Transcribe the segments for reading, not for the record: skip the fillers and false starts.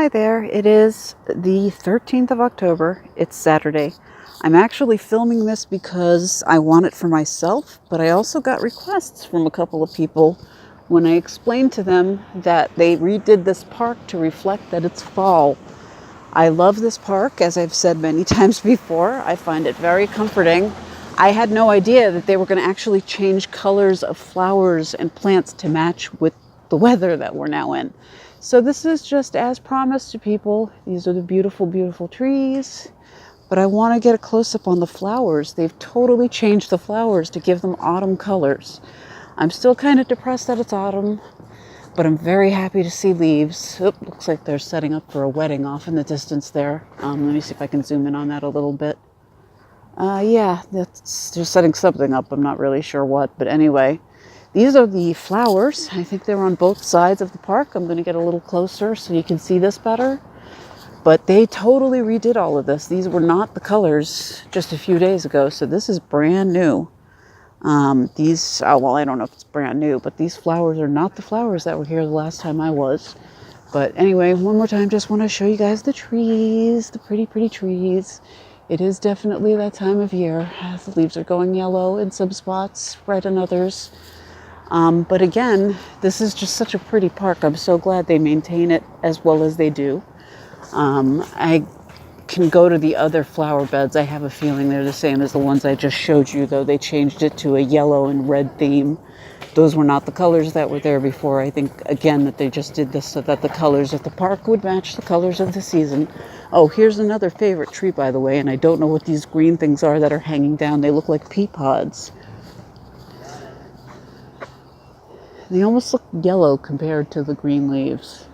Hi there, it is the 13th of October. It's Saturday. I'm actually filming this because I want it for myself, but I also got requests from a couple of people when I explained to them that they redid this park to reflect that it's fall. I love this park, as I've said many times before. I find it very comforting. I had no idea that they were going to actually change colors of flowers and plants to match with the weather that we're now in. So this is just as promised to people. These are the beautiful, beautiful trees. But I want to get a close-up on the flowers. They've totally changed the flowers to give them autumn colors. I'm still kind of depressed that it's autumn, but I'm very happy to see leaves. Oop, looks like they're setting up for a wedding off in the distance there. Let me see if I can zoom in on that a little bit. Yeah, they're setting something up. I'm not really sure what, but anyway. These are the flowers. I think they're on both sides of the park. I'm going to get a little closer so you can see this better. But they totally redid all of this. These were not the colors just a few days ago, so this is brand new. Well, I don't know if it's brand new, but these flowers are not the flowers that were here the last time I was. But anyway, one more time, just want to show you guys the trees, the pretty, pretty trees. It is definitely that time of year. The leaves are going yellow in some spots, red in others. But again, this is just such a pretty park. I'm so glad they maintain it as well as they do. I can go to the other flower beds. I have a feeling they're the same as the ones I just showed you, though they changed it to a yellow and red theme. Those were not the colors that were there before. I think, again, that they just did this so that the colors of the park would match the colors of the season. Oh, here's another favorite tree, by the way, and I don't know what these green things are that are hanging down. They look like pea pods. They almost look yellow compared to the green leaves.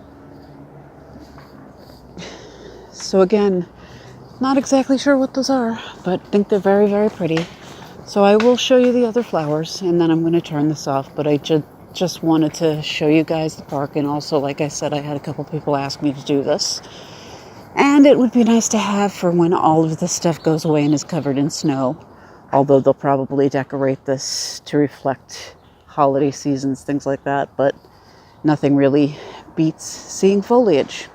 So again, not exactly sure what those are, but think they're very, very pretty. So I will show you the other flowers, and then I'm going to turn this off. But I just wanted to show you guys the park, and also, like I said, I had a couple people ask me to do this. And it would be nice to have for when all of this stuff goes away and is covered in snow. Although they'll probably decorate this to reflect holiday seasons, things like that, but nothing really beats seeing foliage.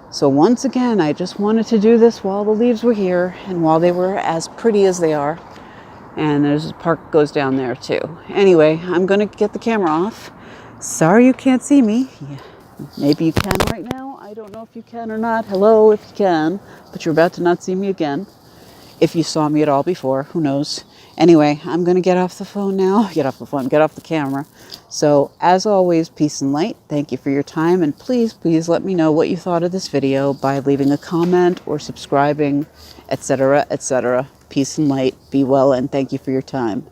So once again, I just wanted to do this while the leaves were here and while they were as pretty as they are. And there's a park goes down there too. Anyway, I'm going to get the camera off. Sorry you can't see me. Yeah, maybe you can right now. I don't know if you can or not. Hello, if you can, but you're about to not see me again. If you saw me at all before, who knows? Anyway, I'm going to get off the phone now. Get off the camera. So, as always, peace and light. Thank you for your time. And please, please let me know what you thought of this video by leaving a comment or subscribing, etc., etc. Peace and light. Be well, and thank you for your time.